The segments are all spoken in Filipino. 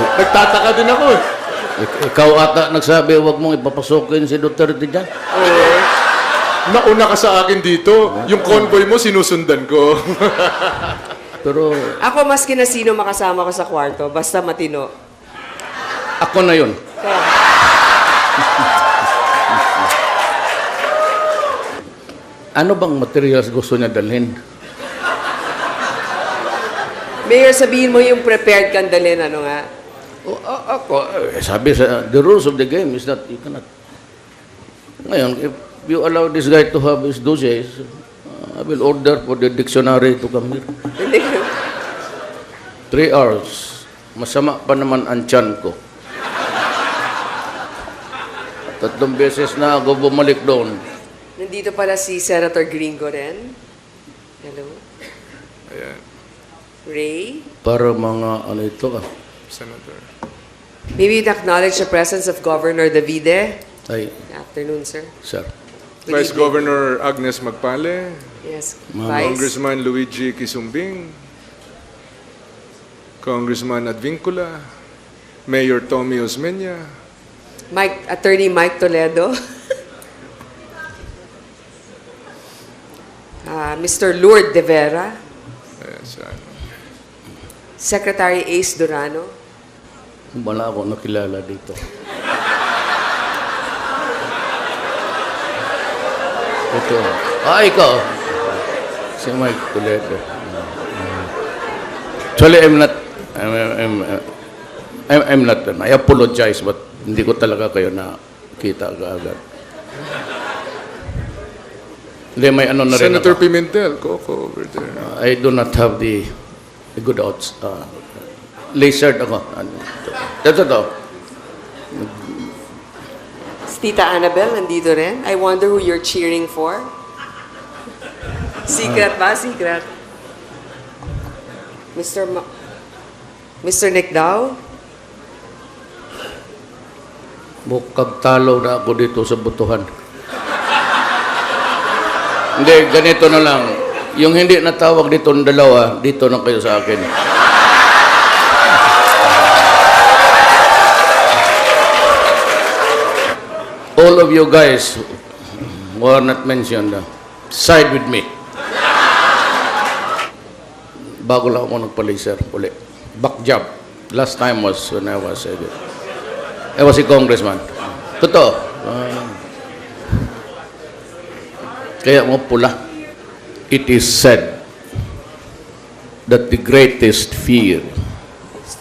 Nagtataka din ako eh. Ikaw ata nagsabi, huwag mong ipapasukin si Duterte dyan. Oo. Nauna ka sa akin dito. Yung convoy mo, sinusundan ko. Pero Ako, maski na sino makasama ko sa kwarto, basta matino. ako na yun. Kaya, Ano bang materials gusto niya dalhin? Mayor, sabihin mo yung prepared kang dalhin, ano nga? Sabi sa, the rules of the game is that you cannot. Ngayon, if you allow this guy to have his dossiers, I will order for the dictionary to come here. 3 hours. Masama pa naman ang tiyan ko. 3 beses na ako bumalik doon. Nandito pala si Senator Gringo rin. Hello. Ayan, Ray. Para mga ano ito Senator. Maybe acknowledge the presence of Governor Davide. Ay, Good afternoon, sir. sir. Good Vice evening. Governor Agnes Magpale. Yes, Ma'am. Vice. Congressman Luigi Quisumbing. Congressman Advincula. Mayor Tommy Osmeña. Attorney Mike Toledo. Mr. Lourdes De Vera. Ayan, ano. Secretary Ace Durano. Wala ako nakilala dito. Ito. Ikaw. Si Mike Toledo. Actually, I'm not, I apologize, but hindi ko talaga kayo nakita agad. Hindi, may ano na rin Senator ako. Pimentel, Coco over there. I do not have the good odds. Lasered ako. Ito. Tita Annabel, nandito rin. I wonder who you're cheering for. Secret ba? Secret. Mr. Nick Dow? Mukhang talo na ako dito sa butuhan. Hindi, ganito na lang. Yung hindi natawag dito ng dalawa, dito na kayo sa akin. All of you guys who are not mentioned, side with me. Bago lang ako nagpa-laser uli. Back job. Last time was when I was a congressman. Totoo. Kaya mo pula. It is said that the greatest fear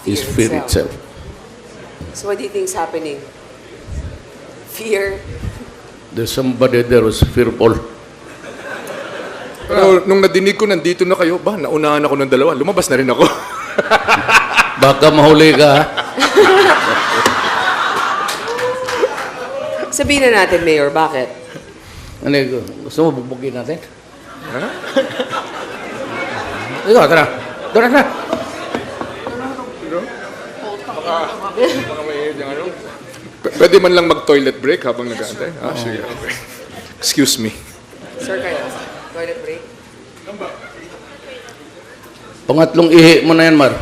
is fear itself. So what do you think is happening? Fear? There's somebody there who's fearful. Pero nung nadinig ko nandito na kayo, naunahan ako ng dalawa. Lumabas na rin ako. Baka mahuli ka, ha? Sabihin na natin, Mayor, bakit? Ano yun? Gusto mo bugbugin natin? Ha? Ikaw, tara. Tara na. Baka may ano? Pwede man lang mag-toilet break habang nag-aantay? Sige, okay. Excuse me. Sir, kayo? Toilet break? Pangatlong ihi mo na yan, Mar.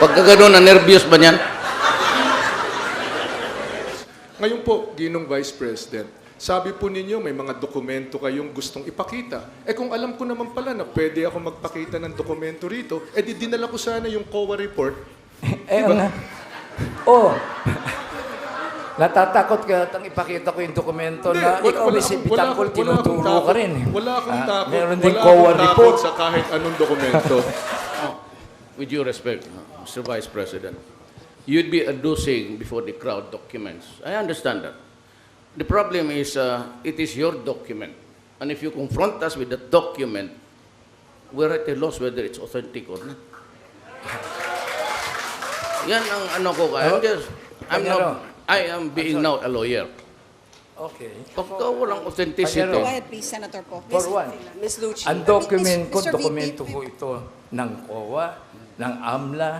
Pagka gano'n, na-nervyos ba niyan? Ngayon po, Ginong Vice President, sabi po ninyo may mga dokumento kayong gustong ipakita. Kung alam ko naman pala na pwede ako magpakita ng dokumento rito, dinala ko sana yung COA report. Nga. Oh. Natatakot ka tang ipakita ko yung dokumento na ikaw si Bitangkol tinuturo ka rin. Wala akong takot. Meron din Wala COA akong takot report. sa kahit anong dokumento. With due respect, Mr. Vice President, you'd be adducing before the crowd documents. I understand that. The problem is, it is your document. And if you confront us with that document, we're at a loss whether it's authentic or not. Yan ang ano ko kaya. I am being now a lawyer. Okay. Pagka walang authenticity, Panyero. Go ahead, please, Senator Poe. For one, Miss Lucci? ang document ko, Mr. VP, dokumento ko ito ng COA, ng AMLA,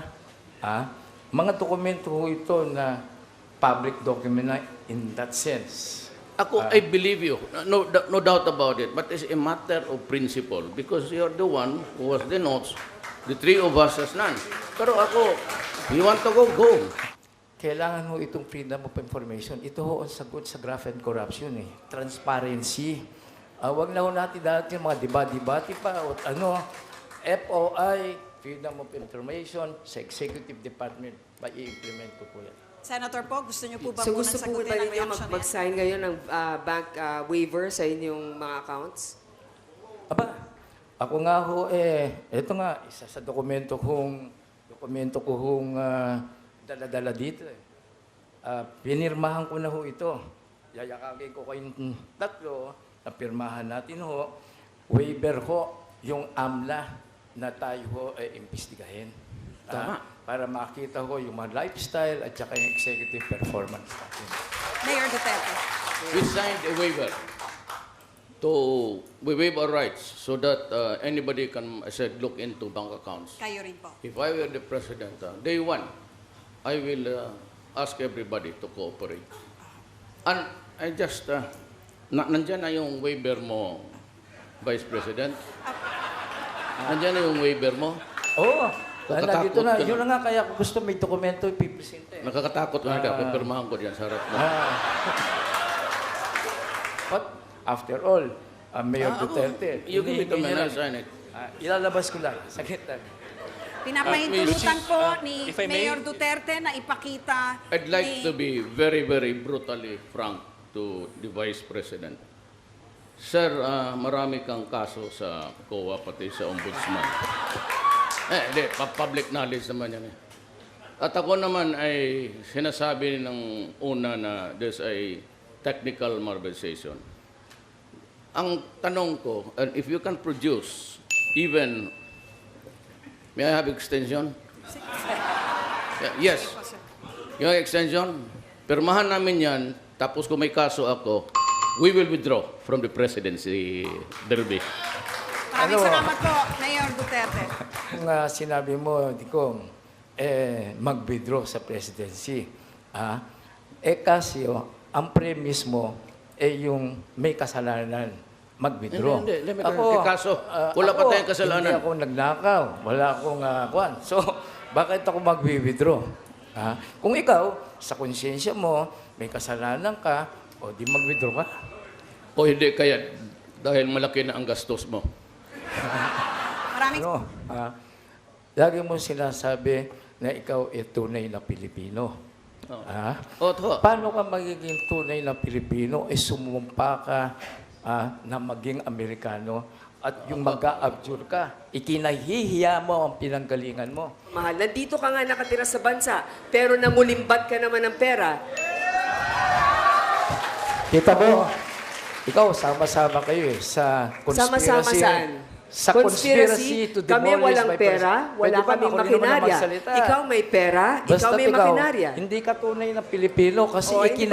mga dokumento ko ito na public document na in that sense. I believe you. No doubt about it. But it's a matter of principle because you're the one who was the notes. The three of us has none. Pero ako, you want to go, go. Kailangan ho itong freedom of information. Ito ho ang sagot sa graft and corruption eh. Transparency. Wag na ho natin dati yung mga debate pa o ano. FOI, Freedom of Information, sa Executive Department. I-implement ko po yan. Senator po, gusto niyo po ba So munang gusto po sagutin ba ang ninyo reaction niya? mag-sign ngayon ng bank waiver sa inyong mga accounts? Aba, ako nga ho ito nga, isa sa dokumento ko hong dala-dala dito eh. Pinirmahan ko na ho ito. Yayakagin ko kayong tatlo na pirmahan natin ho. Waiver ho yung AMLA na tayo ho imbestigahin. Tama. Para makita ho yung mga lifestyle at saka yung executive performance natin. Mayor Duterte. We signed a waiver we waive our rights so that anybody can, I said, look into bank accounts. Kayo rin po. If I were the president, day one, I will ask everybody to cooperate. And I just, nandyan na yung waiver mo, Vice President. Nandyan na yung waiver mo. Oo. Nandito na. ka na. Yun na nga kaya ko gusto may dokumento ipipresente. Nakakatakot ka na, pipirmahan ko dyan sa harap mo. But after all, Mayor Duterte, You give me the hinihingi man, I'll lang. sign it. Ilalabas ko lang. Saglit lang. Pinapahintulutan po ni if I may- Mayor Duterte na ipakita I'd like to be very, very brutally frank to the Vice President. Sir, marami kang kaso sa COA pati sa Ombudsman. Hindi, public knowledge naman yan eh. At ako naman ay sinasabi ng una na there's a technical malversation. Ang tanong ko, and if you can produce even, may I have extension? Yes. Yung extension, pirmahan namin yan, tapos kung may kaso ako, we will withdraw from the presidency, Derby. Maraming Ano? salamat po, Mayor Duterte. Kung sinabi mo, Dikong, mag-withdraw sa presidency. Kasi ang premise mo, yung may kasalanan, mag-withdraw. Hindi. May kaso. Wala pa tayong kasalanan. Hindi ako nagnakaw. Wala akong kwan. So, bakit ako mag-withdraw? Kung ikaw, sa konsyensya mo, may kasalanan ka, o di mag-withdraw ka. O hindi kaya, dahil malaki na ang gastos mo. Maraming Lagi mo sinasabi na ikaw ay tunay na Pilipino. Paano ka magiging tunay na Pilipino? Sumumpa ka na maging Amerikano at yung mag-a-abjure ka. Ikinahihiya mo ang pinanggalingan mo. Mahal, nandito ka nga nakatira sa bansa, pero nangulimbat ka naman ng pera. Kita mo, ikaw, sama-sama kayo sa conspiracy. Sama-sama saan? Sa conspiracy to demolish Kami walang my pera, person. wala Pwede ba kaming ako hindi naman makinarya. magsalita? Ikaw may pera, ikaw may makinarya. Hindi ka tunay na Pilipino kasi Oh, hindi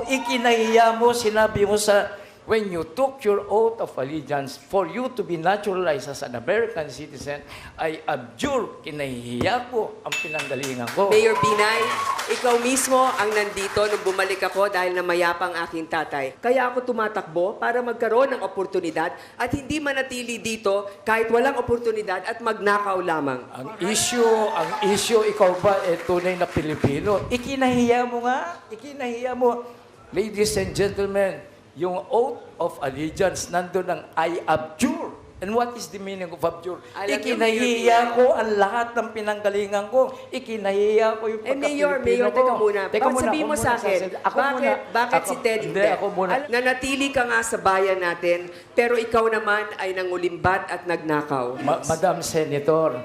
ikinahiya mo, sinabi mo sa, when you took your oath of allegiance for you to be naturalized as an American citizen, I abjure, kinahihiya ko ang pinanggalingan ko. Mayor Binay, ikaw mismo ang nandito nung bumalik ako dahil namayapang aking tatay. Kaya ako tumatakbo para magkaroon ng oportunidad at hindi manatili dito kahit walang oportunidad at magnakaw lamang. Ang issue, ikaw ba tunay na Pilipino? Ikinahiya mo nga, ikinahiya mo. Ladies and gentlemen, yung oath of allegiance, nandun ang I abjure. And what is the meaning of abjure? Alam niyo, Ikinahiya Mayor ko ang lahat ng pinanggalingan ko. Ikinahiya ko yung Mayor, pagka-Pilipino ko. teka muna. Teka muna, Sabihin mo ako sa muna akin, sasabihin. Ako muna. bakit si Ted Hindi, ako muna. Nanatili ka nga sa bayan natin, pero ikaw naman ay nangulimbat at nagnakaw. Madam Senator,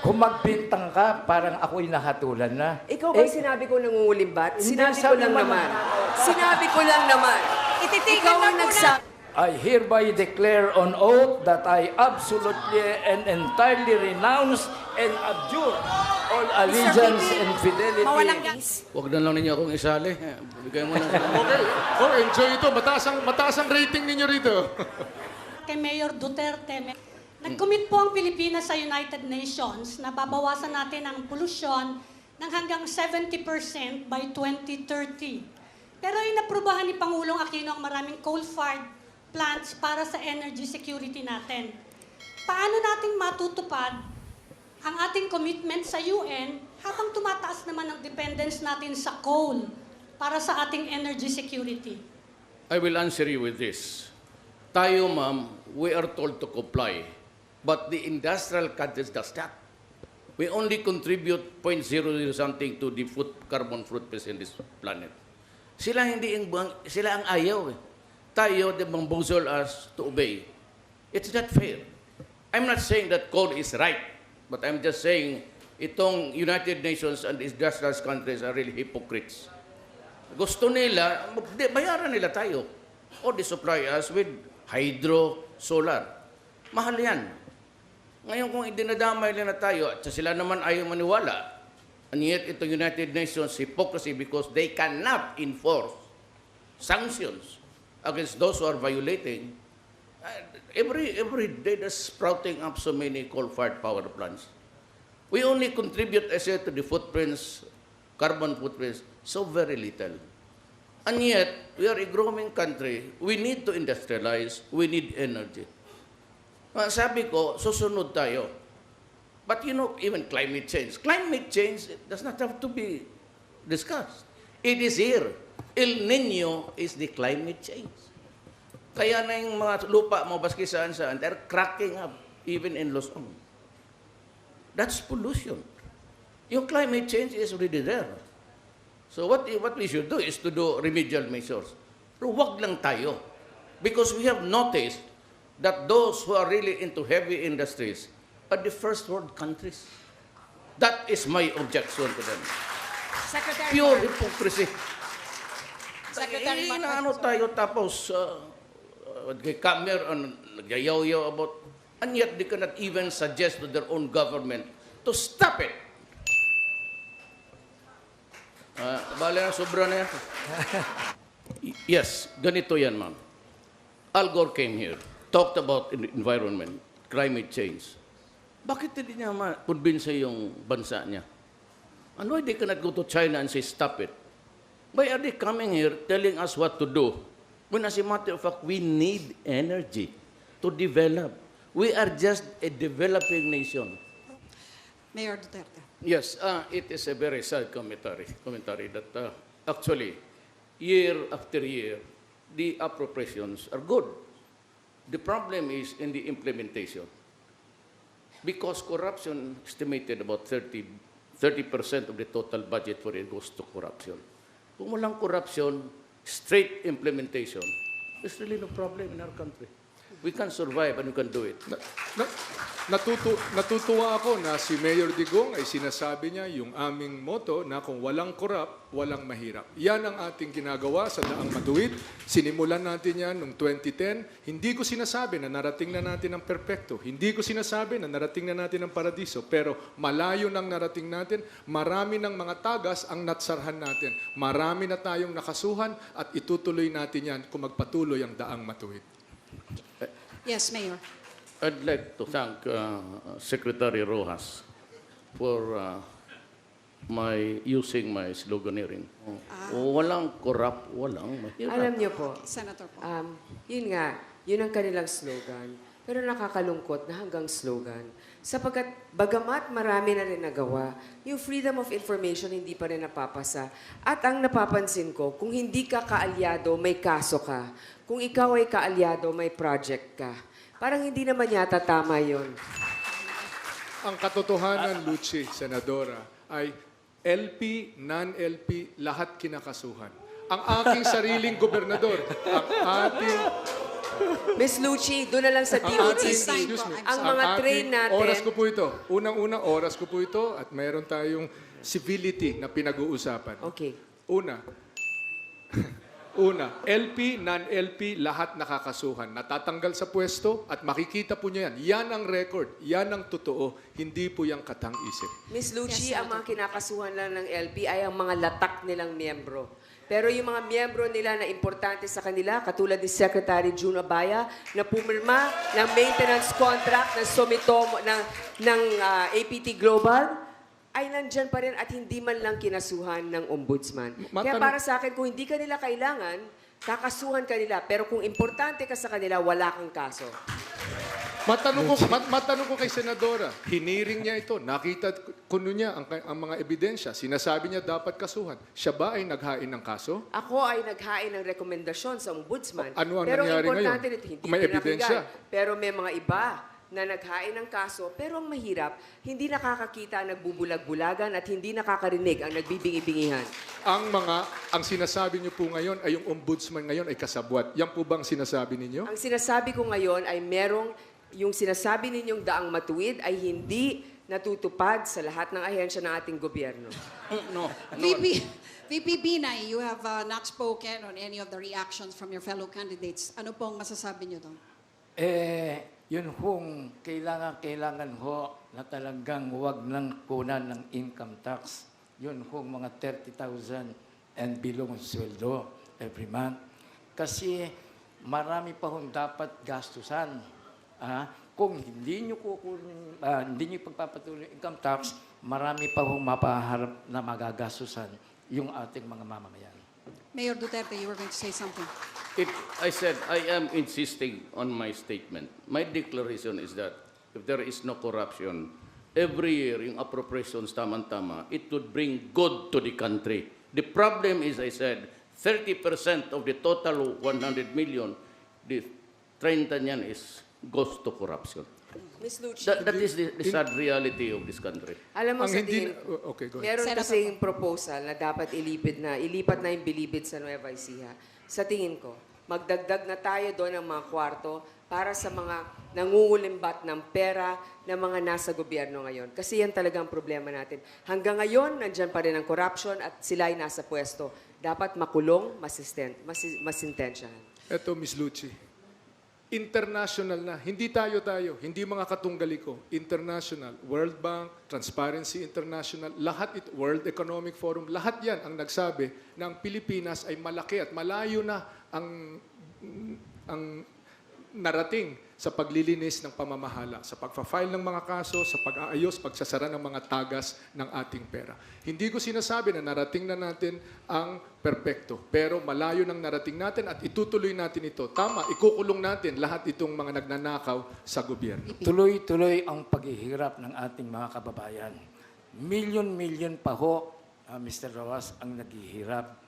kung magbintang ka, parang ako'y nahatulan na. Ikaw ba sinabi ko nangungulimbat? Hindi, Sinabi ko sabi lang mo naman. Sinabi ko lang naman. Ititigil Ikaw na ang muna. nagsabi. I hereby declare on oath that I absolutely and entirely renounce and abjure all allegiance and fidelity. Mawalang gas. Huwag na lang ninyo akong isali. Bigay mo na. Okay. Oh, enjoy ito. Mataas ang rating ninyo rito. Kay Mayor Duterte, nag-commit po ang Pilipinas sa United Nations na babawasan natin ang polusyon ng hanggang 70% by 2030. Pero inaprubahan ni Pangulong Aquino ang maraming coal-fired plants para sa energy security natin. Paano nating matutupad ang ating commitment sa UN habang tumataas naman ang dependence natin sa coal para sa ating energy security? I will answer you with this. Tayo, ma'am, we are told to comply. But the industrial countries does that. We only contribute 0.00 something to the carbon footprint in this planet. Sila ang ayaw. Tayo, they bamboozle us to obey. It's not fair. I'm not saying that coal is right, but I'm just saying itong United Nations and industrial countries are really hypocrites. Gusto nila, bayaran nila tayo. O they supply us with hydro, solar. Mahal yan. Ngayon kung idinadamay nila tayo, at sila naman ayaw maniwala, and yet itong United Nations hypocrisy because they cannot enforce sanctions against those who are violating. Every day they're sprouting up so many coal-fired power plants. We only contribute, I said, to the footprints, carbon footprints, so very little. And yet, we are a growing country. We need to industrialize. We need energy. Sabi ko, susunod tayo. But you know, even climate change. Climate change does not have to be discussed. It is here. El Nino is the climate change. Kaya na yung mga lupa mo, baski saan-saan, they're cracking up, even in Luzon. That's pollution. Yung climate change is already there. So what we should do is to do remedial measures. Pero wag lang tayo. Because we have noticed that those who are really into heavy industries are the first world countries. That is my objection to them. Secretary Pure Mark. hypocrisy. Secretary Mark. Ano tayo tapos they come here and nagyayaw-yaw about, and yet they cannot even suggest to their own government to stop it. Bale na, sobra na yan. Yes, ganito yan, ma'am. Al Gore came here, talked about environment, climate change. Bakit hindi niya ma-convince yung bansa niya? And why they cannot go to China and say, stop it? Why are they coming here telling us what to do? When as a matter of fact, we need energy to develop. We are just a developing nation. Mayor Duterte. Yes, it is a very sad commentary that actually, year after year, the appropriations are good. The problem is in the implementation. Because corruption estimated about 30% of the total budget for it goes to corruption. Kung walang corruption, straight implementation, there's really no problem in our country. We can survive and we can do it. Natutuwa ako na si Mayor Digong ay sinasabi niya yung aming motto na kung walang korap, walang mahirap. Yan ang ating ginagawa sa Daang Matuwid. Sinimulan natin yan noong 2010. Hindi ko sinasabi na narating na natin ang perpekto. Hindi ko sinasabi na narating na natin ang paradiso. Pero malayo nang narating natin. Marami ng mga tagas ang natsarhan natin. Marami na tayong nakasuhan at itutuloy natin yan kung magpatuloy ang Daang Matuwid. Yes, Mayor. I'd like to thank Secretary Rojas for using my sloganeering. Walang corrupt, walang mahirap. Alam niyo po, Senator po. yun nga, yun ang kanilang slogan. Pero nakakalungkot na hanggang slogan. Sapagkat bagamat marami na rin nagawa, yung freedom of information hindi pa rin napapasa. At ang napapansin ko, kung hindi ka kaalyado, may kaso ka. Kung ikaw ay kaalyado, may project ka. Parang hindi naman yata tama yun. Ang katotohanan, Lucy, Senadora, ay LP, non-LP, lahat kinakasuhan. Ang aking sariling gobernador, ang ating... Miss Lucci, doon na lang sa DOTC. Ang mga train natin... Oras ko po ito. Unang-unang oras ko po ito at mayroon tayong civility na pinag-uusapan. Okay. Una, LP, non-LP, lahat nakakasuhan. Natatanggal sa pwesto at makikita po niya yan. Yan ang record. Yan ang totoo. Hindi po yung katang-isip. Miss Lucci, ang mga kinakasuhan lang ng LP ay ang mga latak nilang miyembro. Pero yung mga miyembro nila na importante sa kanila, katulad ni Secretary June Abaya, na pumirma ng maintenance contract ng Sumitomo, ng APT Global, ay nandyan pa rin at hindi man lang kinasuhan ng ombudsman. Kaya Matanong- para sa akin, kung hindi ka nila kailangan, kakasuhan ka nila. Pero kung importante ka sa kanila, wala kang kaso. Matanong ko kay Senadora, hiniring niya ito, nakita kuno niya ang mga ebidensya, sinasabi niya dapat kasuhan. Siya ba ay naghain ng kaso? Ako ay naghain ng rekomendasyon sa ombudsman. Ano ang pero nangyari importante ngayon? nito, hindi May pinakinggan. ebidensya. Pero may mga iba na naghain ng kaso, pero ang mahirap, hindi nakakakita, nagbubulag-bulagan at hindi nakakarinig ang nagbibingi-bingihan. Ang sinasabi niyo po ngayon ay yung ombudsman ngayon ay kasabwat. Yan po bang sinasabi ninyo? Ang sinasabi ko ngayon ay yung sinasabi ninyong daang matuwid ay hindi natutupad sa lahat ng ahensya ng ating gobyerno. No. VP Binay, you have not spoken on any of the reactions from your fellow candidates. Ano pong masasabi niyo doon? Yun hong kailangan ho na talagang huwag nang kunan ng income tax. Yun hong mga 30,000 and below ang sweldo every month. Kasi marami pa hong dapat gastusan. Kung hindi nyo kukunin, hindi nyo pagpapatuloy yung income tax, marami pa hong mapaharap na magagastusan yung ating mga mamamayan. Mayor Duterte, you were going to say something. I said, I am insisting on my statement. My declaration is that if there is no corruption, every year yung appropriations tama-tama, it would bring good to the country. The problem is, I said, 30% of the total 100 million, the 30 niyan goes to corruption. Ms. Lucci, That is the sad reality of this country. alam mo Ang sa hindi... tingin, Okay, go ahead. meron Senator kasing proposal na dapat ilipat na yung bilibid sa Nueva Ecija. Sa tingin ko, magdagdag na tayo doon ng mga kwarto para sa mga nangungulimbat ng pera ng mga nasa gobyerno ngayon. Kasi yan talagang problema natin. Hanggang ngayon, nandyan pa rin ang corruption at sila ay nasa pwesto. Dapat makulong, masintensyahan. Eto, Ms. Lucci. International na. Hindi tayo. Hindi mga katunggaliko. International. World Bank, Transparency International, lahat ito, World Economic Forum, lahat yan ang nagsabi na ang Pilipinas ay malaki at malayo na ang narating sa paglilinis ng pamamahala, sa pagpa-file ng mga kaso, sa pag-aayos, pagsasara ng mga tagas ng ating pera. Hindi ko sinasabi na narating na natin ang perpekto, pero malayo nang narating natin at itutuloy natin ito. Tama, ikukulong natin lahat itong mga nagnanakaw sa gobyerno. Tuloy-tuloy ang paghihirap ng ating mga kababayan. Milyon-milyon pa ho, Mr. Rojas, ang naghihirap.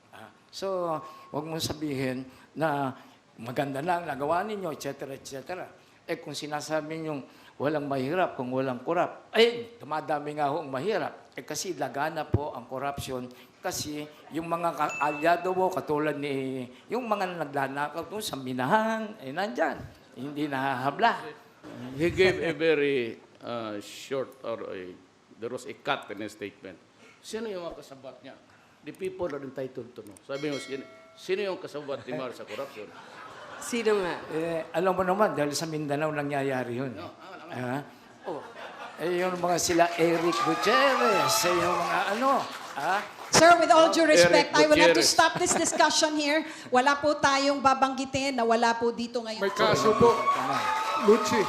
So, huwag mong sabihin na maganda lang nagawa ninyo, etc., etc. Kung sinasabi nyo walang mahirap, kung walang korap, dumadami nga ho ang mahirap. Kasi lagana po ang corruption. Kasi yung mga kaalyado mo, katulad ni, yung mga naglanakaw doon sa minahan, nandyan. Hindi nahahabla. He gave a very short, there was a cut in his statement. Sino yung mga kasabat niya? The people are entitled to know. Sabi mo, sino yung kasabat ni Mar sa corruption? Sino nga? Alam mo naman, dahil sa Mindanao nangyayari yun. Yung mga sila Eric Gutierrez, yung mga Sir, with all due respect, Eric I will have to Gutierrez. stop this discussion here. Wala po tayong babanggitin na wala po dito ngayon. May kaso po, Lucci,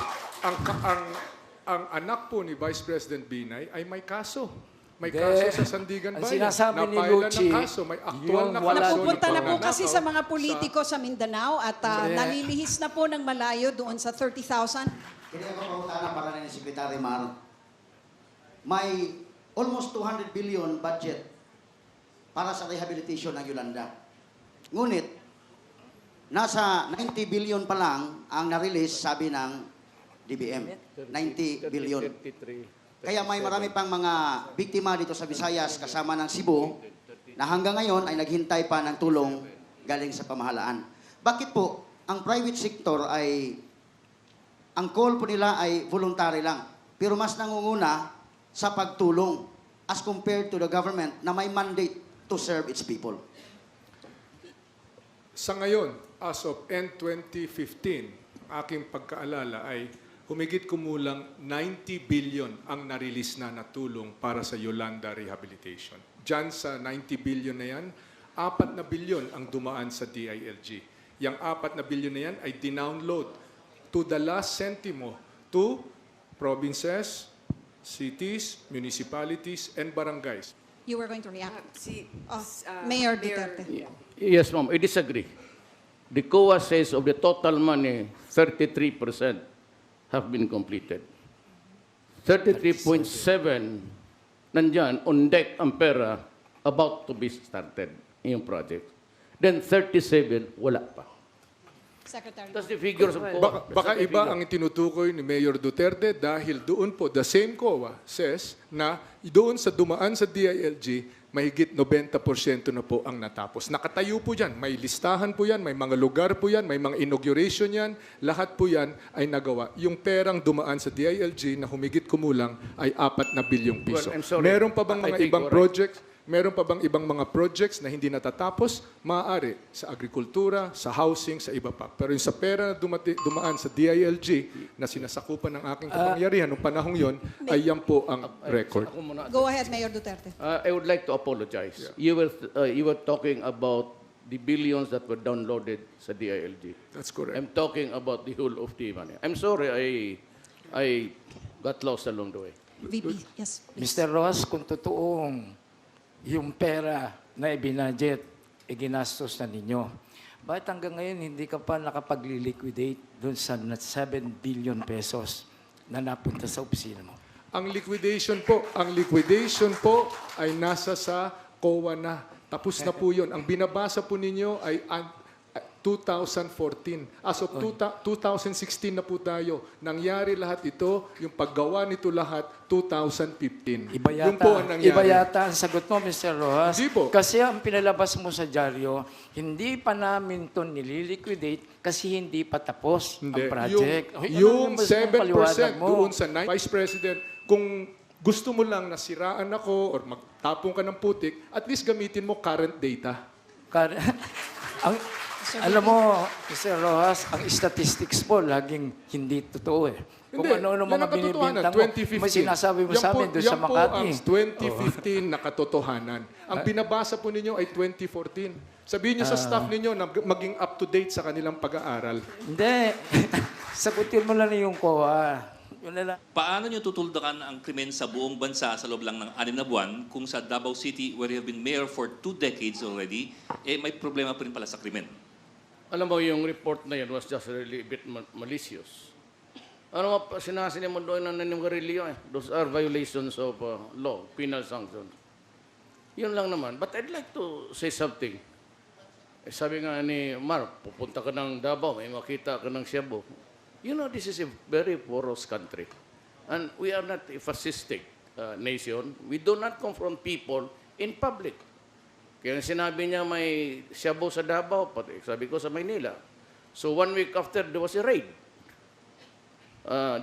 ang anak po ni Vice President Binay ay may kaso. May kaso sa Sandigan Ang Bayan. sinasabi ni Napailan Lucci, ng kaso. May aktual na yung wala- kaso. Napupunta na po ng kasi pagnanakaw sa mga politiko sa Mindanao at nalilihis na po ng malayo doon sa 30,000. Kaya ako pautana para ni Secretary Mar. May almost 200 billion budget para sa rehabilitation ng Yolanda. Ngunit, nasa 90 billion pa lang ang na-release, sabi ng DBM. 90 billion. Kaya may marami pang mga biktima dito sa Visayas kasama ng Cebu na hanggang ngayon ay naghintay pa ng tulong galing sa pamahalaan. Bakit po ang private sector ay ang call po nila ay voluntary lang, pero mas nangunguna sa pagtulong as compared to the government na may mandate to serve its people? Sa ngayon, as of end 2015, aking pagkaalala ay humigit kumulang 90 billion ang na-release na tulong para sa Yolanda Rehabilitation. Diyan sa 90 billion na yan, 4 na billion ang dumaan sa DILG. Yang 4 na billion na yan ay dinownload to the last centimo to provinces, cities, municipalities, and barangays. You were going to react. Oh, Ah, Mayor Duterte. Yes, ma'am, I disagree. The COA says of the total money, 33% have been completed. 33.7 nandyan, on deck ang pera, about to be started yung project. Then 37, wala pa. Secretary. That's the figures of COA. Baka That's the iba figure. ang itinutukoy ni Mayor Duterte dahil doon po, the same COA says na doon sa dumaan sa DILG, mahigit 90% na po ang natapos. Nakatayo po yan, may listahan po yan, may mga lugar po yan, may mga inauguration yan, lahat po yan ay nagawa. Yung perang dumaan sa DILG na humigit kumulang ay 4 na bilyong piso. Well, I'm sorry. Meron pa bang I mga think ibang you're right. projects? Meron pa bang ibang mga projects na hindi natatapos? Maaari sa agrikultura, sa housing, sa iba pa. Pero yung sa pera na dumaan sa DILG na sinasakupan ng aking kapangyarihan noong panahong yon, ay yan po ang record. Ako muna. Go ahead, Mayor Duterte. I would like to apologize. You were talking about the billions that were downloaded sa DILG. That's correct. I'm talking about the whole of the money. I'm sorry, I got lost along the way. VP, yes, please. Mr. Rojas, kung totoong yung pera na ibinadget, ginastos na ninyo, bakit hanggang ngayon hindi ka pa nakapag-liquidate doon sa 7 billion pesos na napunta sa opisina mo? Ang liquidation po ay nasa sa COA na. Tapos na po yun. Ang binabasa po ninyo ay 2014. As of 2016 na po tayo. Nangyari lahat ito, yung paggawa nito lahat, 2015. Yun po ang nangyari. Iba yata ang sagot mo, Mr. Rojas. Hindi po. Kasi ang pinalabas mo sa dyaryo, hindi pa namin ito nililiquidate kasi hindi pa tapos Hindi. ang project. Yung Ano yung mas 7% mo? doon sa Vice President, kung gusto mo lang nasiraan ako or magtapong ka ng putik, at least gamitin mo current data. ang, alam mo, Mr. Rojas, ang statistics po laging hindi totoo eh. Kung Hindi, ano-ano yan mga ang katotohanan, binibintang mo, 2015. may sinasabi mo sa amin doon sa Yan po Makati. ang 2015 na katotohanan. Ang binabasa po ninyo ay 2014. Sabihin niyo sa staff ninyo na maging up-to-date sa kanilang pag-aaral. Hindi. Sagutin mo lang yung COA. Yun na lang. Paano nyo tutuldakan ang krimen sa buong bansa sa loob lang ng 6 na buwan kung sa Davao City, where you have been mayor for 2 decades already, may problema pa rin pala sa krimen? Alam mo, yung report na yun was just really a bit malicious. Ano mo, sinasinin mo doon ng naninigarilyo eh. Those are violations of law, penal sanctions. Yun lang naman. But I'd like to say something. Eh, sabi nga ni Mark, pupunta ka ng Davao, may makita ka ng Cebu. You know, this is a very porous country. And we are not a fascistic nation. We do not confront people in public. Kaya sinabi niya may Cebu sa Davao, pati sabi ko sa Maynila. So 1 week after, there was a raid.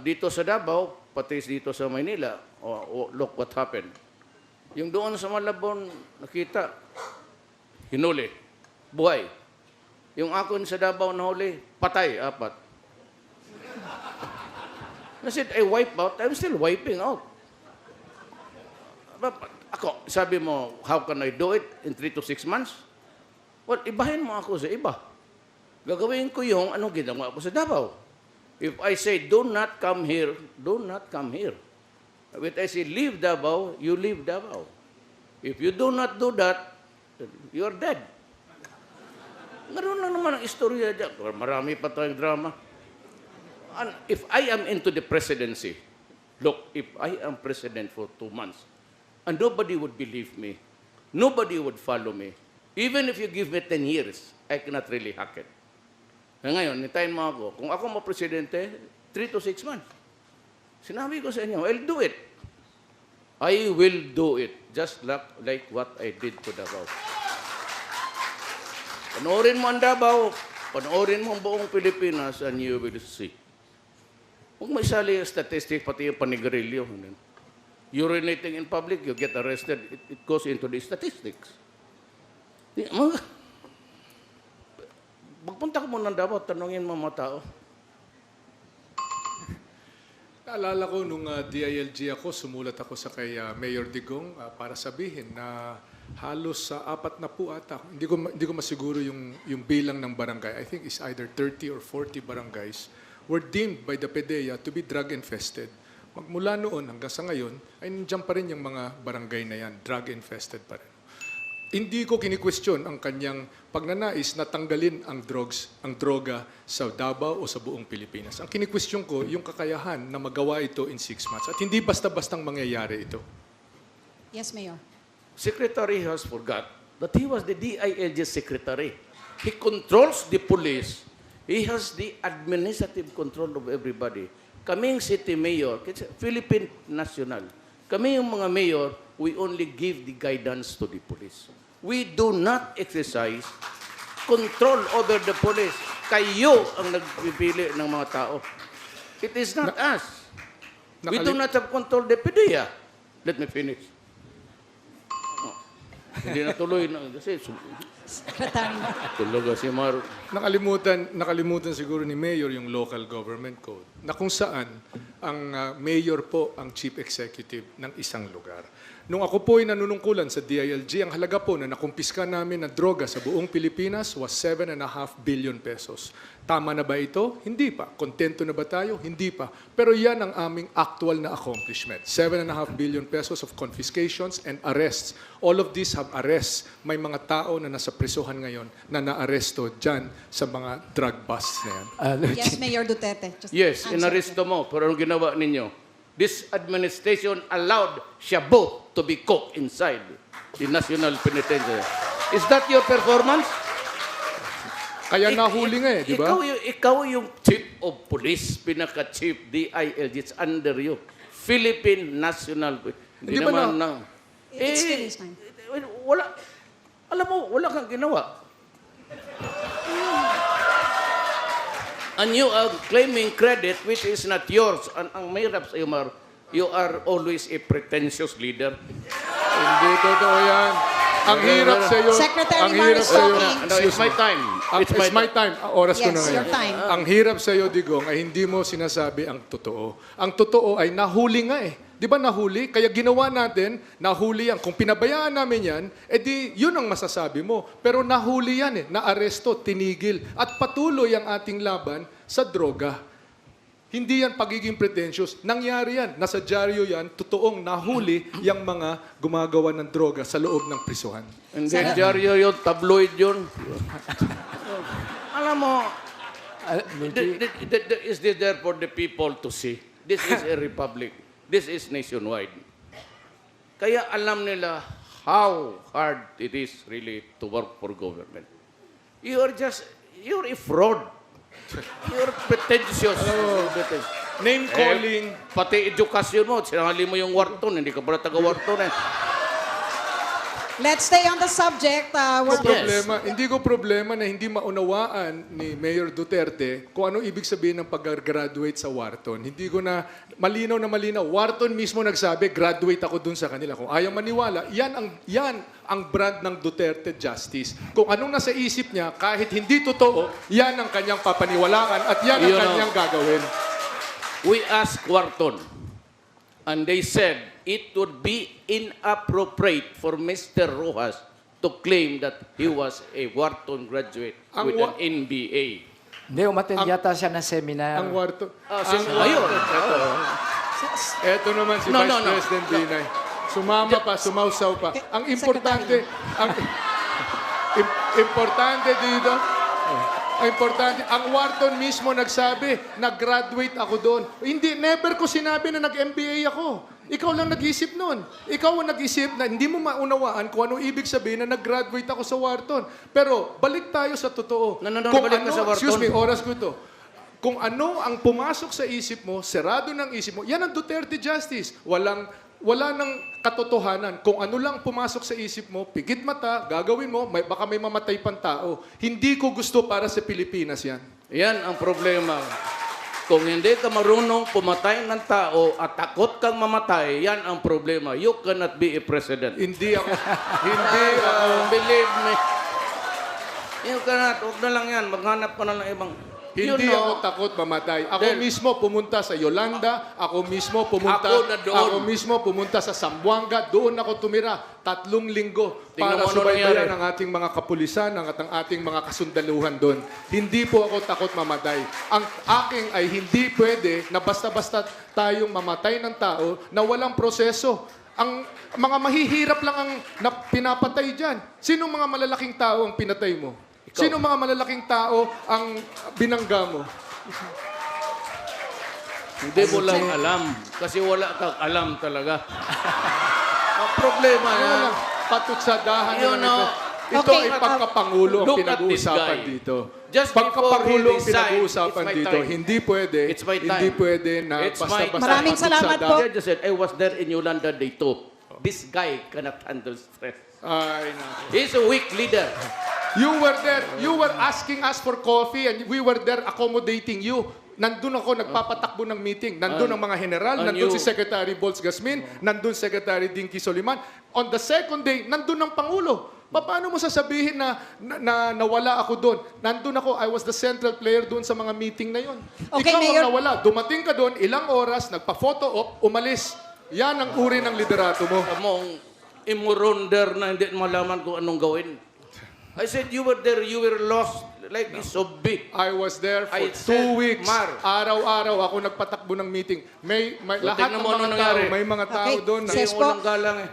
Dito sa Davao, pati dito sa Maynila. Look what happened. Yung doon sa Malabon, nakita, hinuli, buhay. Yung akon sa Davao nahuli, patay, 4. I said, I wipe out, I'm still wiping out. Ako, sabi mo, how can I do it in 3 to 6 months? Well, ibahin mo ako sa iba. Gagawin ko yung anong ginawa ko sa Davao. If I say, do not come here, do not come here. If I say, leave Davao, you leave Davao. If you do not do that, you are dead. Ganoon lang naman ang istorya dyan. Marami pa tayong drama. And if I am into the presidency, look, if I am president for 2 months, and nobody would believe me, nobody would follow me, even if you give me 10 years, I cannot really hack it. Ngayon, hintayin mo ako. Kung ako ma-presidente, 3 to 6 months. Sinabi ko sa inyo, I'll do it. I will do it. Just like what I did to Davao. Panoorin mo ang Davao, panoorin mo ang buong Pilipinas, and you will see. Huwag may sali yung statistic, pati yung panigarilyo. Urinating in public, you get arrested. It goes into the statistics. Magpunta ka muna ng Davao, tanungin mo mga tao. Naalala ko nung DILG ako, sumulat ako sa kay Mayor Digong para sabihin na halos sa 4 na po ata. Hindi ko masiguro yung bilang ng barangay. I think it's either 30 or 40 barangays were deemed by the PDEA to be drug infested. Magmula noon hanggang sa ngayon, ay nandiyan pa rin yung mga barangay na yan, drug-infested pa rin. Hindi ko kini-question ang kanyang pagnanais na tanggalin ang droga sa Davao o sa buong Pilipinas. Ang kini-question ko, yung kakayahan na magawa ito in 6 months. At hindi basta-bastang mangyayari ito. Yes, Mayor. Secretary has forgot that he was the DILG secretary. He controls the police. He has the administrative control of everybody. Kaming city mayor, Philippine National, kami yung mga mayor, we only give the guidance to the police. We do not exercise control over the police. Kayo ang nagpipili ng mga tao. It is not us. We do not have control the PDEA. Let me finish. Hindi na tuloy na kasi Secretary. tulog si Mar. Nakalimutan siguro ni Mayor yung local government code na kung saan ang mayor po ang chief executive ng isang lugar. Nung ako po ay nanunungkulan sa DILG, ang halaga po na nakumpiska namin na droga sa buong Pilipinas was 7.5 billion pesos. Tama na ba ito? Hindi pa. Kontento na ba tayo? Hindi pa. Pero yan ang aming actual na accomplishment. 7.5 billion pesos of confiscations and arrests. All of these have arrests. May mga tao na nasa prisuhan ngayon na naaresto dyan sa mga drug busts na yan. Yes, Mayor Duterte. Just Yes, answer. inaresto mo. Pero anong ginawa ninyo? This administration allowed shabu to be cooked inside the National Penitentiary. Is that your performance? Kaya nahuli nga di ba? Ikaw yung chief of police, pinaka-chief DILG, it's under you. Philippine National. Hindi Di ba naman na- It's still his time. Wala. Alam mo, wala kang ginawa. And you are claiming credit which is not yours. Ang mahirap sa iyo, Mar, you are always a pretentious leader. Hindi totoo yan. Ang hirap sa iyo. Secretary Ang Mar hirap is sa iyo. talking. No, it's my time. It's my time. Oras ko Yes, na ngayon. your time. Ang hirap sa iyo, Digong, ay hindi mo sinasabi ang totoo. Ang totoo ay nahuli nga eh. Di ba nahuli? Kaya ginawa natin, nahuli yan. Kung pinabayaan namin yan, edi yun ang masasabi mo. Pero nahuli yan eh. Naaresto, tinigil. At patuloy ang ating laban sa droga. Hindi yan pagiging pretentious. Nangyari yan. Nasa dyaryo yan. Totoong nahuli yung mga gumagawa ng droga sa loob ng prisuhan. And then, dyaryo yun, tabloid yun. Alam mo, is this there for the people to see? This is a republic. This is nationwide. Kaya alam nila how hard it is really to work for government. You're a fraud. You're pretentious. Name calling. Pati edukasyon mo, sinangali mo yung Wharton, hindi ka pala taga-Wharton eh. Let's stay on the subject. Hindi ko problema na hindi maunawaan ni Mayor Duterte kung ano ibig sabihin ng pag-graduate sa Wharton. Hindi ko na malinaw. Wharton mismo nagsabi, graduate ako dun sa kanila. Kung ayaw maniwala, yan ang brand ng Duterte Justice. Kung anong nasa isip niya, kahit hindi totoo, yan ang kanyang papaniwalaan at yan ang kanyang gagawin. We asked Wharton, and they said it would be inappropriate for Mr. Rojas to claim that he was a Wharton graduate with an MBA. Hindi, umattend yata siya ng seminar. Ang Wharton. Ayun. Eto naman si No, Vice no, no. President Binay. Sumama pa, sumausaw pa. Ang importante, importante dito, ang Wharton mismo nagsabi, nag-graduate ako doon. Hindi, never ko sinabi na nag-MBA ako. Ikaw lang nag-isip nun. Ikaw ang nag-isip na hindi mo maunawaan kung anong ibig sabihin na nag-graduate ako sa Wharton. Pero balik tayo sa totoo. Balik ka sa Wharton. Excuse me, oras ko ito. Kung ano ang pumasok sa isip mo, serado ng isip mo, yan ang Duterte Justice. Wala nang katotohanan. Kung ano lang pumasok sa isip mo, pigit mata, gagawin mo, baka may mamatay pang tao. Hindi ko gusto para sa Pilipinas yan. Yan ang problema. Kung hindi ka marunong pumatay ng tao at takot kang mamatay, yan ang problema. You cannot be a president. Hindi ako. Believe me. You cannot. Huwag na lang yan. Maghanap ka na ng ibang... Hindi You know, ako takot mamatay. Ako Del- mismo pumunta sa Yolanda, ako mismo pumunta Ako na doon. ako mismo pumunta sa Zamboanga, doon ako tumira 3 linggo Tingnan para mo ano subaybayan nangyari. ang ating mga kapulisan at ang ating mga kasundaluhan doon. Hindi po ako takot mamatay. Ang aking ay hindi pwede na basta-basta tayong mamatay ng tao na walang proseso. Ang mga mahihirap lang ang pinapatay dyan. Sinong mga malalaking tao ang pinatay mo? Sino mga malalaking tao ang binangga mo? Hindi mo lang alam. Kasi wala kang alam talaga. Ang problema Ano na, lang, patutsadahan You na know, ito Okay, ay pagkapangulo ang look at this pinag-uusapan guy. dito. Just Pagkapangulo before he ang resigned, pinag-uusapan it's my dito. time. Hindi pwede, It's my time. hindi pwede na It's my basta-basta time. Maraming salamat po. I just said, I was there in Yolanda Day 2. This guy cannot handle stress. Ay, nako. He's a weak leader. You were there. You were asking us for coffee and we were there accommodating you. Nandun ako nagpapatakbo ng meeting. Nandun ang mga general, and nandun you- si Secretary Bolts Gasmin, nandun Secretary Dinky Soliman. On the second day, nandun ang Pangulo. Paano mo sasabihin na nawala ako doon? Nandun ako, I was the central player doon sa mga meeting na yon. Okay, Ikaw Mayor. ang nawala. Dumating ka doon, ilang oras, nagpa-photo op, umalis. Yan ang uri ng liderato mo. Among imuronder na hindi malaman kung anong gawin. I said, you were there, you were lost like this zombie. I was there for I 2 said, weeks. Mar. Araw-araw ako nagpatakbo ng meeting. May lahat tingnan ng mo mga ano tao, nangyari. may mga tao Okay, doon na Ses- Yung walang galang eh.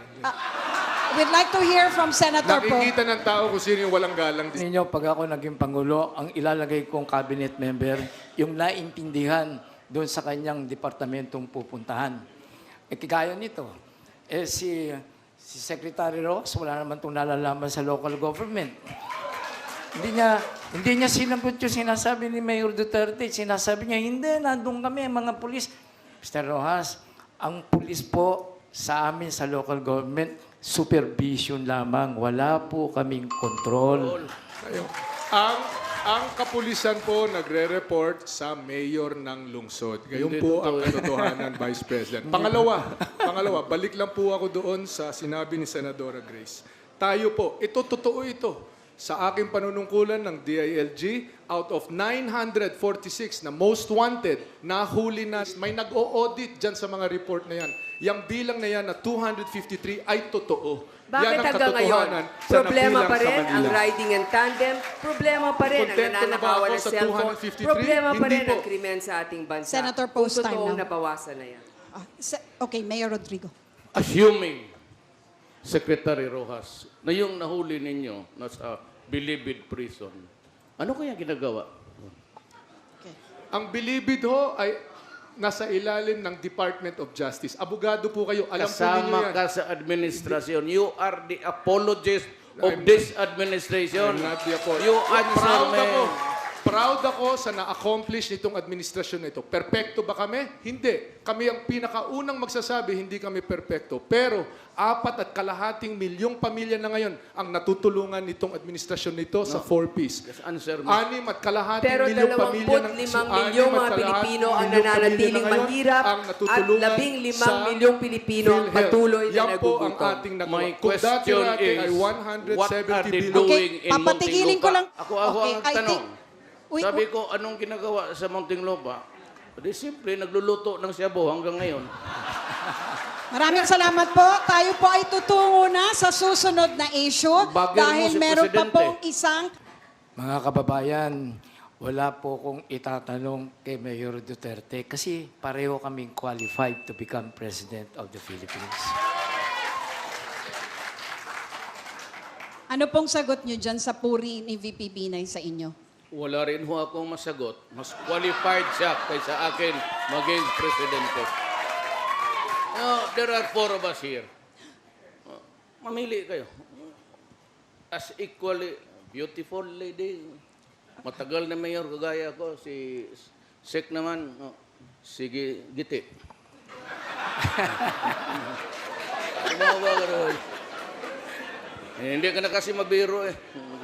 We'd like to hear from Senator po. nakikita ng tao kung sino yung walang galang. Ninyo, pag ako naging Pangulo, ang ilalagay kong cabinet member, yung naintindihan doon sa kanyang departamentong pupuntahan. Kagaya nito, si Secretary Ross, wala naman itong nalalaman sa local government. Hindi niya sinagot yung sinasabi ni Mayor Duterte. Sinasabi niya, hindi, nandun kami, mga pulis. Mr. Rojas, ang pulis po sa amin sa local government, supervision lamang. Wala po kaming control. Ayun. Ang kapulisan po nagre-report sa mayor ng lungsod. Gayon po ang katotohanan, Vice President. Pangalawa, balik lang po ako doon sa sinabi ni Senadora Grace. Tayo po, ito totoo ito. Sa aking panunungkulan ng DILG, out of 946 na most wanted, nahuli na, may nag-o-audit dyan sa mga report na yan. Yang bilang na yan na 253 ay totoo. Bakit yan ang hanggang ngayon? katotohanan sa Problema nabilang pa sa rin ang Manila. riding and tandem. Problema pa rin ang Kontento na ba nananakawan ako ng sa cellphone. 253? Problema pa Hindi rin po. ang krimen sa ating bansa. Senator Kung Post, time totoong now. nabawasan na yan. Okay, Mayor Rodrigo. Assuming, Secretary Rojas, na yung nahuli ninyo nasa Bilibid Prison, ano kaya ginagawa? Okay. Ang bilibid ho ay nasa ilalim ng Department of Justice. Abogado po kayo. Alam po ninyo Kasama yan. ka sa administrasyon. You are the apologist of this administration. I'm not the apologist. You answer me. Proud ako sa na-accomplish nitong administrasyon na ito. Perpekto ba kami? Hindi. Kami ang pinakaunang magsasabi, hindi kami perpekto. Pero 4.5 milyong pamilya na ngayon ang natutulungan nitong administrasyon nito sa 4Ps. Just answer me. 6.5 Pero milyong pamilya 25 milyong mga Pilipino ang nananatiling mahirap at 15 milyong Pilipino ang patuloy na Yan po ang nagugutom. ating nagawa. My Kung dati question natin ay is, what are 170 they billion. doing in papatigilin ko lang. Ako Okay, ang I tanong. think- Wait, Sabi ko, anong ginagawa sa Muntinlupa? Di simple, nagluluto ng Shabu hanggang ngayon. Maraming salamat po. Tayo po ay tutungo na sa susunod na issue Bagay mo dahil si meron pa Presidente. pong isang Mga kababayan, wala po kong itatanong kay Mayor Duterte kasi pareho kaming qualified to become President of the Philippines. ano pong sagot nyo dyan sa puri ni VP Binay sa inyo? Wala rin ho akong masagot. Mas qualified siya kaysa akin maging presidente. There are 4 of us here. Mamili kayo. As equally beautiful lady. Matagal na mayor kagaya ko. Si Sek naman. Sige, Giti. Tumawa ka rin. Hindi ka na kasi mabiro eh.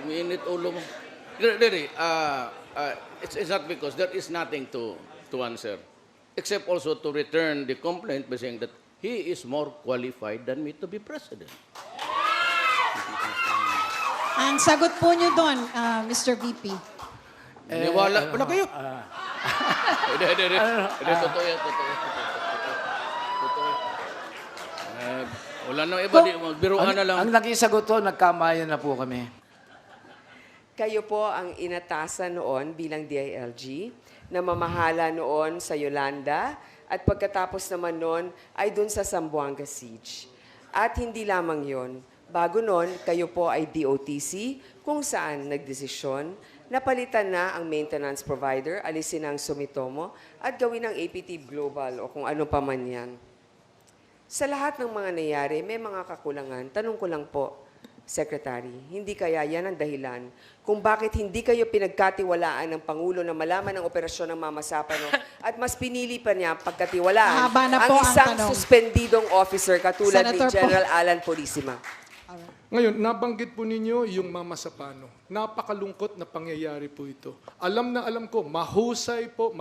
Umiinit ulo mo. Really, it's not because there is nothing to answer. Except also to return the complaint by saying that he is more qualified than me to be president. Ang sagot po nyo doon, Mr. VP. Niwala pala kayo. Hindi, totoo yan, totoo. Wala nang iba, magbiruan na lang. Ang naging sagot ko, nagkamayan na po kami. Kayo po ang inatasan noon bilang DILG na mamahala noon sa Yolanda at pagkatapos naman noon ay dun sa Zamboanga Siege. At hindi lamang yon, bago noon kayo po ay DOTC kung saan nagdesisyon na palitan na ang maintenance provider, alisin ang Sumitomo at gawin ang APT Global o kung ano pa man yan. Sa lahat ng mga nangyari, may mga kakulangan. Tanong ko lang po, Secretary, hindi kaya yan ang dahilan kung bakit hindi kayo pinagkatiwalaan ng Pangulo na malaman ang operasyon ng Mama Sapano at mas pinili pa niya pagkatiwalaan Mahaba na ang po ang isang tanong. suspendidong officer katulad ni Senator po. General Alan Purisima? Ngayon, nabanggit po ninyo yung Mama Sapano. Napakalungkot na pangyayari po ito. Alam na alam ko, mahusay po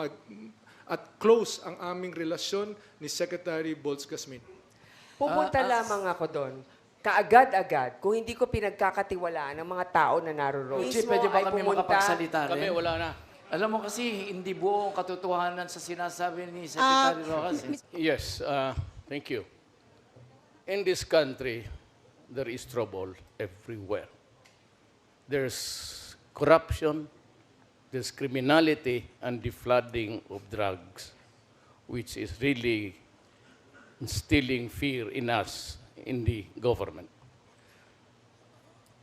at close ang aming relasyon ni Secretary Bolz Gasmin. Pupunta lamang ako doon. Kaagad-agad, kung hindi ko pinagkakatiwalaan ng mga tao na naroon. Chief, Mismo pwede ba ay kami pumunta- makapagsalita rin? Kami, wala na. Alam mo kasi, hindi buo ang katotohanan sa sinasabi ni Secretary Rojas. Yes, thank you. In this country, there is trouble everywhere. There's corruption, there's criminality, and the flooding of drugs, which is really instilling fear in us, in the government.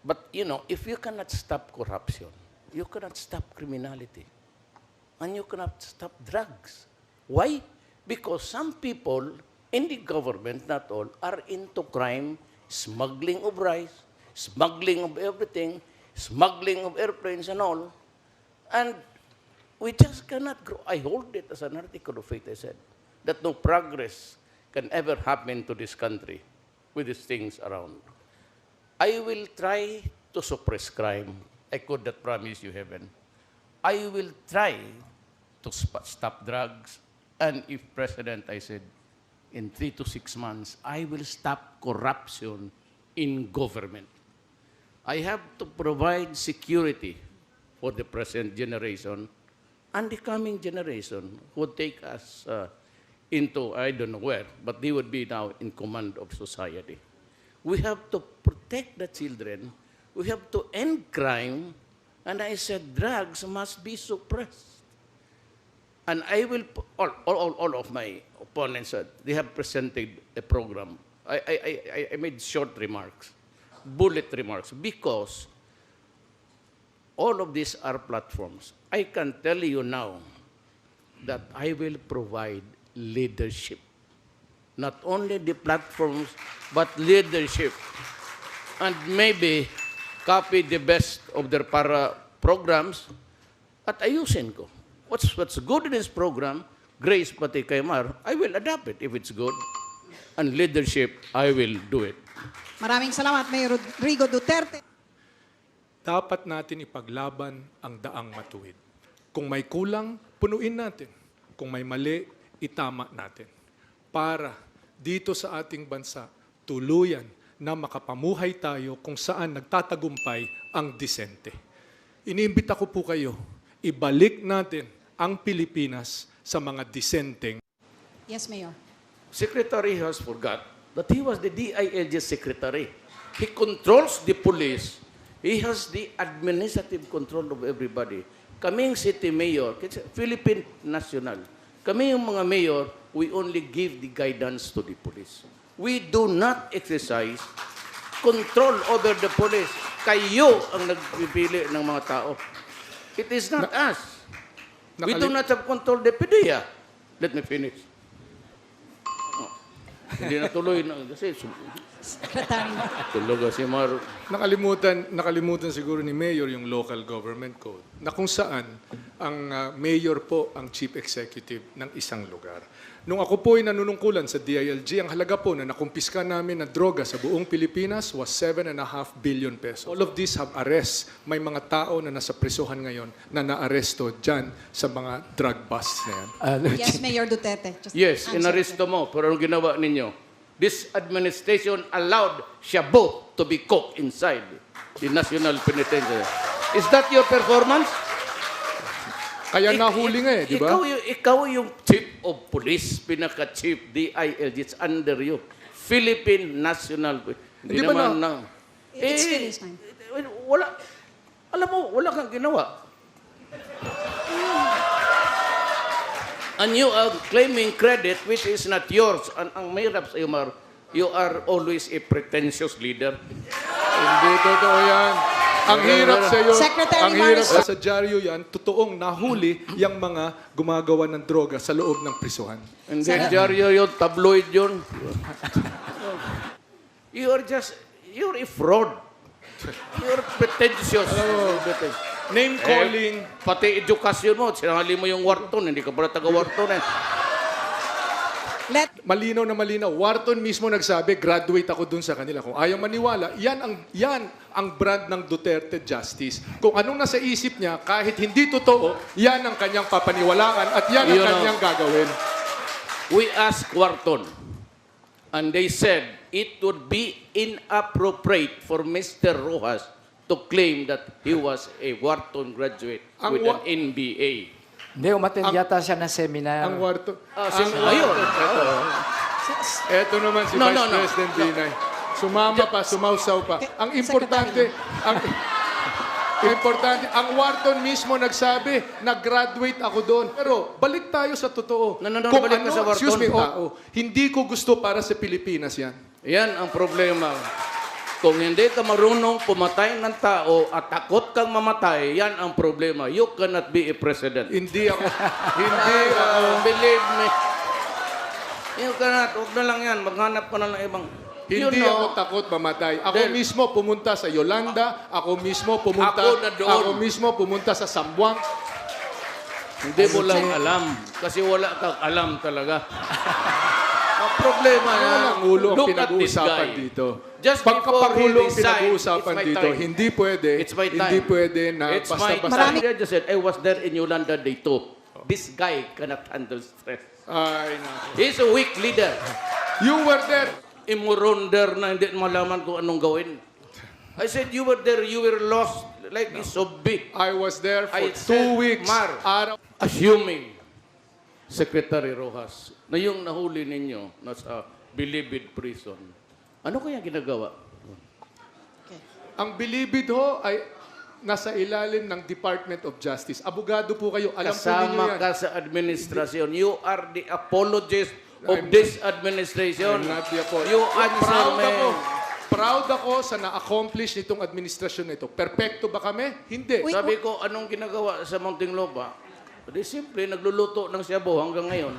But, you know, if you cannot stop corruption, you cannot stop criminality, and you cannot stop drugs. Why? Because some people in the government, not all, are into crime, smuggling of rice, smuggling of everything, smuggling of airplanes and all. And we just cannot grow. I hold it as an article of faith, I said, that no progress can ever happen to this country with these things around. I will try to suppress crime. I could not promise you heaven. I will try to stop drugs. And if President, I said, in 3 to 6 months, I will stop corruption in government. I have to provide security for the present generation and the coming generation who would take us into, I don't know where, but they would be now in command of society. We have to protect the children. We have to end crime. And I said, drugs must be suppressed. And I will, all of my opponents said, they have presented a program. I made short remarks, bullet remarks, because all of these are platforms. I can tell you now that I will provide leadership. Not only the platforms, but leadership. And maybe copy the best of their programs at ayusin ko. What's good in this program, Grace pati kay Mar, I will adapt it if it's good. And leadership, I will do it. Maraming salamat, Mayor Rodrigo Duterte. Dapat natin ipaglaban ang daang matuwid. Kung may kulang, punuin natin. Kung may mali, itama natin. Para dito sa ating bansa, tuluyan na makapamuhay tayo kung saan nagtatagumpay ang disente. Iniimbita ko po kayo, ibalik natin ang Pilipinas sa mga disenteng. Yes, Mayor. Secretary has forgot that he was the DILG secretary. He controls the police. He has the administrative control of everybody. Kaming city mayor, Philippine National, kami yung mga mayor, we only give the guidance to the police. We do not exercise control over the police. Kayo ang nagpipili ng mga tao. It is not us. We do not have control the PDEA. Let me finish. Oh, hindi na tuloy na kasi Secretary. tulog si Mar. Nakalimutan siguro ni Mayor yung local government code na kung saan ang mayor po ang chief executive ng isang lugar. Nung ako po ay nanunungkulan sa DILG, ang halaga po na nakumpiska namin na droga sa buong Pilipinas was 7.5 billion pesos. All of these have arrests. May mga tao na nasa prisuhan ngayon na naaresto dyan sa mga drug busts na yan. Yes, Mayor Duterte. Just Yes, answer. inaresto mo, pero ang ginawa ninyo, this administration allowed shabu to be cooked inside the National Penitentiary. Is that your performance? Kaya nahuli nga eh, di ba? Ikaw yung chief of police, pinaka-chief, DILG, it's under you. Philippine National Police. Hindi ba It's finished time. Wala, alam mo, wala kang ginawa. And you are claiming credit which is not yours. Ang mahirap sa iyo, Mar, you are always a pretentious leader. Hindi totoo yan. Ang hirap sa iyo, Secretary ang hirap Maris- sa dyaryo yan, totoong nahuli yung mga gumagawa ng droga sa loob ng prisuhan. Hindi, dyaryo yun, tabloid yun. You're a fraud. You're pretentious. Name calling, Pati edukasyon mo, sinangali mo yung Wharton, hindi ka pala taga-Wharton eh. malinaw na malinaw. Wharton mismo nagsabi, graduate ako dun sa kanila. Kung ayaw maniwala, yan ang brand ng Duterte Justice. Kung anong nasa isip niya, kahit hindi totoo, yan ang kanyang papaniwalaan at yan ang Yun ang- kanyang gagawin. We asked Wharton, and they said it would be inappropriate for Mr. Rojas to claim that he was a Wharton graduate Ang with an MBA. Hindi, umattend yata siya ng seminar. Ang Wharton. Ayun. Eto naman si No, Vice no, no. President Binay. Sumama pa, sumausaw pa. Ang importante, ang Wharton mismo nagsabi, nag-graduate ako doon. Pero balik tayo sa totoo. No, balik ka sa Wharton. Excuse me, hindi ko gusto para sa Pilipinas yan. Yan ang problema. Kung hindi ka marunong pumatay ng tao at takot kang mamatay, yan ang problema. You cannot be a president. Hindi ako, hindi ako. Believe me. You cannot. Huwag na lang yan. Maghanap ka na lang ibang. Hindi ako takot mamatay. Ako Then- mismo pumunta sa Yolanda, ako mismo pumunta sa Zamboanga. Hindi mo lang alam. Kasi wala kang alam talaga. Ang problema na, Walang ulo ang look at this pinag-uusapan guy. dito. Just before Pagkapagulo he ang resigned, pinag-uusapan it's my dito. time. Hindi pwede. It's my time. Hindi pwede na It's my basta-basta. time. I just said, I was there in Yolanda Day 2. This guy cannot handle stress. Ay, naku. He's a weak leader. You were there. Imuronder na hindi malaman kung anong gawin. I said, you were there, you were lost. Like it's so big. I was there for I 2 said, weeks. Mar, Araw. assuming Secretary Rojas na yung nahuli ninyo nasa Bilibid prison, ano kaya ginagawa? Ang Bilibid ho ay nasa ilalim ng Department of Justice. Abogado po kayo. Alam po ninyo Kasama yan. ka sa administrasyon. You are the apologist of this administration. I'm not the apologist. You answer me. Proud ako sa na-accomplish nitong administrasyon nito. Perfecto ba kami? Hindi. Sabi ko, anong ginagawa sa Muntinlupa? Di simple, nagluluto ng Cebu hanggang ngayon.